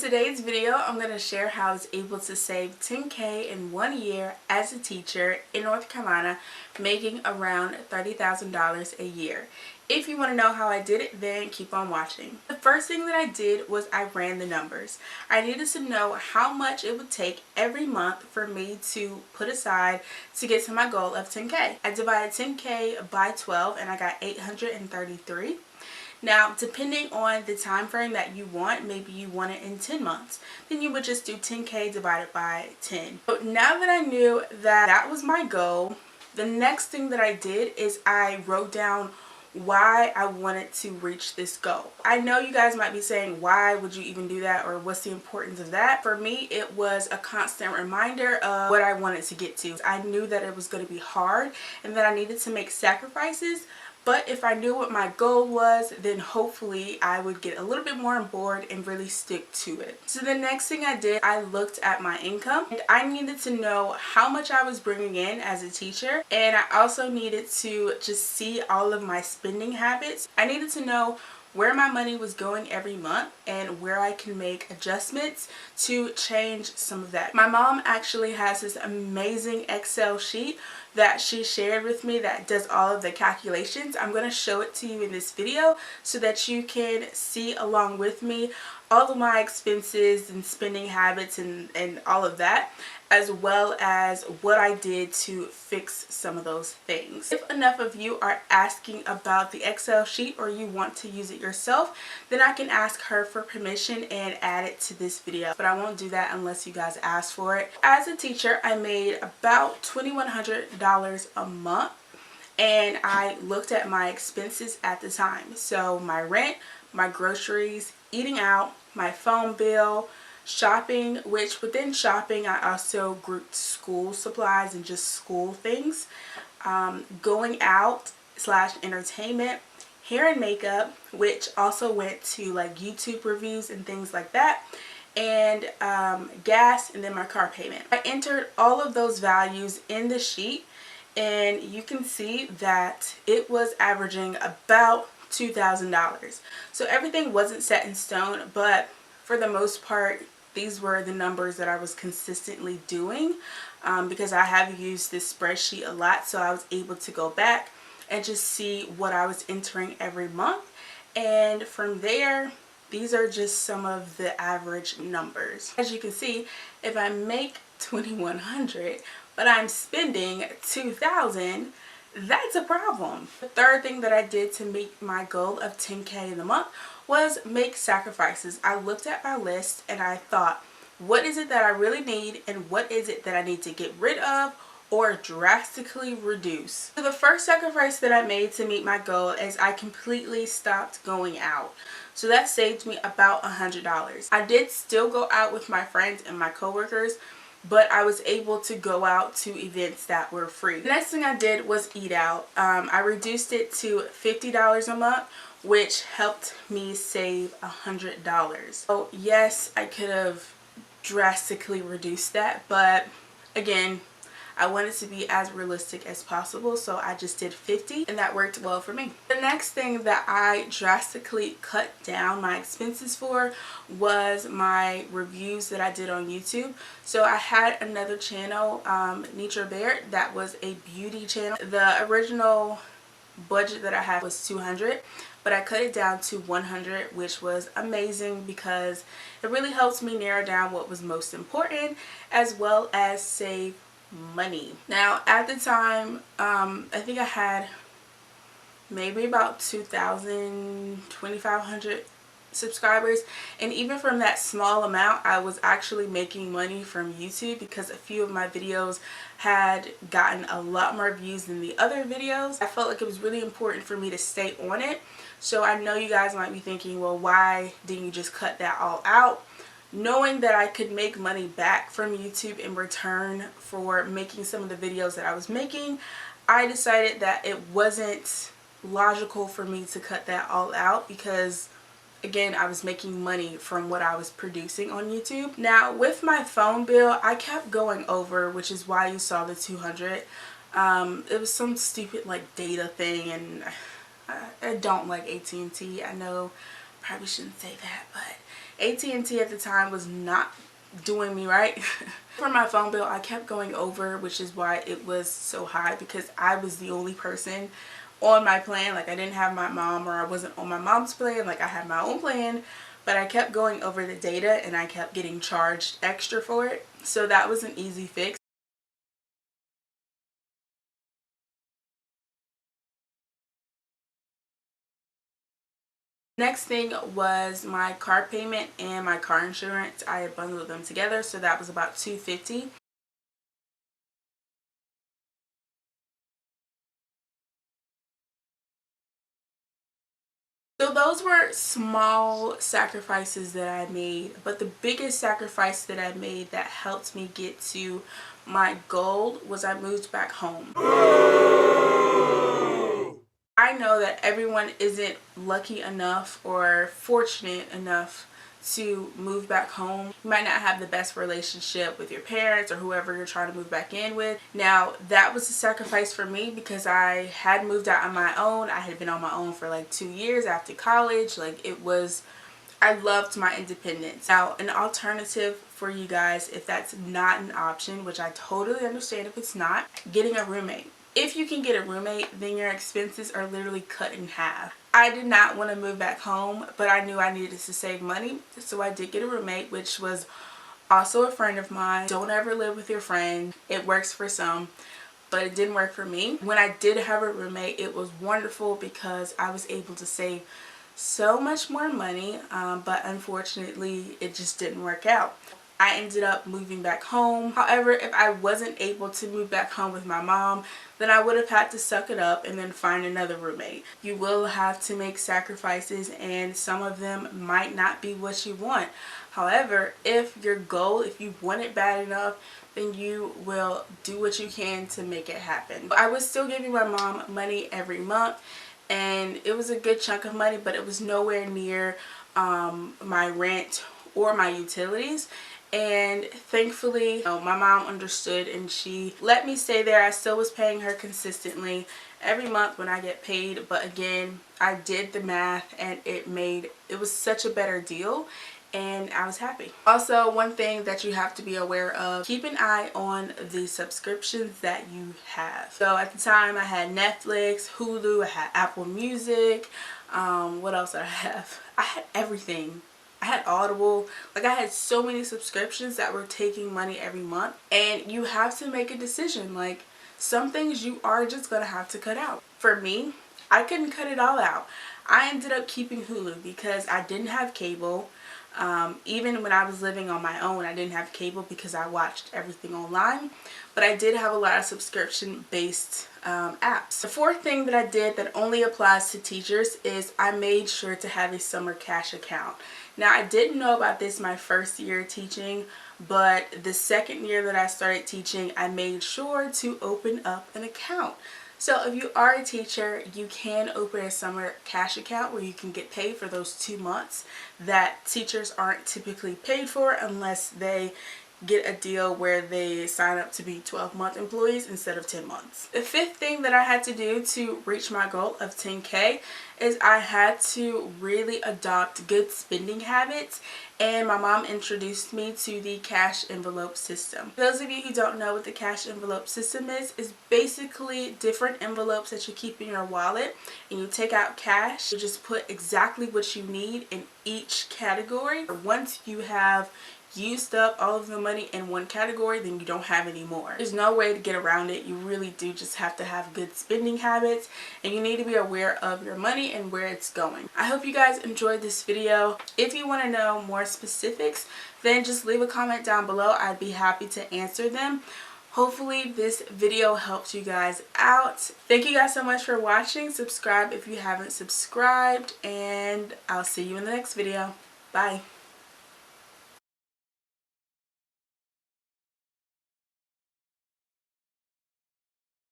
today's video, I'm going to share how I was able to save $10K in 1 year as a teacher in North Carolina, making around $30,000 a year. If you want to know how I did it, then keep on watching. The first thing that I did was I ran the numbers. I needed to know how much it would take every month for me to put aside to get to my goal of 10K. I divided 10K by 12 and I got 833. Now, depending on the time frame that you want, maybe you want it in 10 months, then you would just do 10K divided by 10. So now that I knew that that was my goal, the next thing that I did is I wrote down why I wanted to reach this goal. I know you guys might be saying, why would you even do that, or what's the importance of that? For me, it was a constant reminder of what I wanted to get to. I knew that it was going to be hard and that I needed to make sacrifices. But if I knew what my goal was, then hopefully I would get a little bit more on board and really stick to it. So the next thing I did, I looked at my income and I needed to know how much I was bringing in as a teacher. And I also needed to just see all of my spending habits. I needed to know where my money was going every month and where I can make adjustments to change some of that. My mom actually has this amazing Excel sheet that she shared with me that does all of the calculations. I'm going to show it to you in this video so that you can see along with me all of my expenses and spending habits and all of that, as well as what I did to fix some of those things. If enough of you are asking about the Excel sheet or you want to use it yourself, then I can ask her for permission and add it to this video. But I won't do that unless you guys ask for it. As a teacher, I made about $2,100 a month, and I looked at my expenses at the time. So my rent, my groceries, eating out, my phone bill, shopping, which within shopping I also grouped school supplies and just school things, going out / entertainment, hair and makeup, which also went to like YouTube reviews and things like that, and gas, and then my car payment. I entered all of those values in the sheet and you can see that it was averaging about $2,000. So everything wasn't set in stone, but for the most part these were the numbers that I was consistently doing, because I have used this spreadsheet a lot, so I was able to go back and just see what I was entering every month. And from there, these are just some of the average numbers. As you can see, if I make $2,100 but I'm spending $2,000, that's a problem. The third thing that I did to meet my goal of 10K in the month was make sacrifices. I looked at my list and I thought, what is it that I really need and what is it that I need to get rid of or drastically reduce? So the first sacrifice that I made to meet my goal is I completely stopped going out. So that saved me about $100. I did still go out with my friends and my coworkers, but I was able to go out to events that were free. The next thing I did was eat out. I reduced it to $50 a month, which helped me save $100. So yes, I could have drastically reduced that, but again, I wanted to be as realistic as possible, so I just did 50 and that worked well for me. The next thing that I drastically cut down my expenses for was my reviews that I did on YouTube. So I had another channel, Shanitria.b, that was a beauty channel. The original budget that I had was $200, but I cut it down to $100, which was amazing because it really helped me narrow down what was most important as well as save money. Now at the time, I think I had maybe about 2,500 subscribers, and even from that small amount I was actually making money from YouTube because a few of my videos had gotten a lot more views than the other videos. I felt like it was really important for me to stay on it. So I know you guys might be thinking, well, why didn't you just cut that all out? Knowing that I could make money back from YouTube in return for making some of the videos that I was making, I decided that it wasn't logical for me to cut that all out because, again, I was making money from what I was producing on YouTube. Now with my phone bill, I kept going over, which is why you saw the 200. It was some stupid like data thing, and I don't like AT&T. I know I probably shouldn't say that, but AT&T at the time was not doing me right. For my phone bill, I kept going over, which is why it was so high, because I was the only person on my plan. Like, I didn't have my mom, or I wasn't on my mom's plan. Like, I had my own plan, but I kept going over the data and I kept getting charged extra for it. So that was an easy fix. Next thing was my car payment and my car insurance. I had bundled them together, so that was about $250. So those were small sacrifices that I made, but the biggest sacrifice that I made that helped me get to my goal was I moved back home. I know that everyone isn't lucky enough or fortunate enough to move back home. You might not have the best relationship with your parents or whoever you're trying to move back in with. Now, that was a sacrifice for me because I had moved out on my own. I had been on my own for like 2 years after college. Like, it was, I loved my independence. Now, an alternative for you guys, if that's not an option, which I totally understand if it's not, getting a roommate. If you can get a roommate, then your expenses are literally cut in half. I did not want to move back home, but I knew I needed to save money, so I did get a roommate, which was also a friend of mine. Don't ever live with your friend. It works for some, but it didn't work for me. When I did have a roommate, it was wonderful because I was able to save so much more money, but unfortunately it just didn't work out. I ended up moving back home. However, if I wasn't able to move back home with my mom, then I would have had to suck it up and then find another roommate. You will have to make sacrifices, and some of them might not be what you want. However, if your goal, if you want it bad enough, then you will do what you can to make it happen. I was still giving my mom money every month, and it was a good chunk of money, but it was nowhere near my rent or my utilities. And thankfully, my mom understood and she let me stay there. I still was paying her consistently every month when I get paid, but again, I did the math and it was such a better deal, and I was happy. Also, one thing that you have to be aware of, keep an eye on the subscriptions that you have. So at the time, I had Netflix, Hulu, I had Apple Music. What else did I have? I had everything. I had Audible. Like, I had so many subscriptions that were taking money every month, and you have to make a decision. Like, some things you are just gonna have to cut out. For me, I couldn't cut it all out. I ended up keeping Hulu because I didn't have cable. Even when I was living on my own, I didn't have cable because I watched everything online, but I did have a lot of subscription based apps. The fourth thing that I did that only applies to teachers is I made sure to have a summer cash account. Now, I didn't know about this my first year teaching, but the second year that I started teaching, I made sure to open up an account. So if you are a teacher, you can open a summer cash account where you can get paid for those 2 months that teachers aren't typically paid for unless they get a deal where they sign up to be 12-month employees instead of 10 months. The fifth thing that I had to do to reach my goal of 10K is I had to really adopt good spending habits, and my mom introduced me to the cash envelope system. For those of you who don't know what the cash envelope system is basically different envelopes that you keep in your wallet, and you take out cash. You just put exactly what you need in each category. Once you have used up all of the money in one category, then you don't have any more. There's no way to get around it. You really do just have to have good spending habits, and you need to be aware of your money and where it's going. I hope you guys enjoyed this video. If you want to know more specifics, then just leave a comment down below. I'd be happy to answer them. Hopefully this video helped you guys out. Thank you guys so much for watching. Subscribe if you haven't subscribed, and I'll see you in the next video. Bye.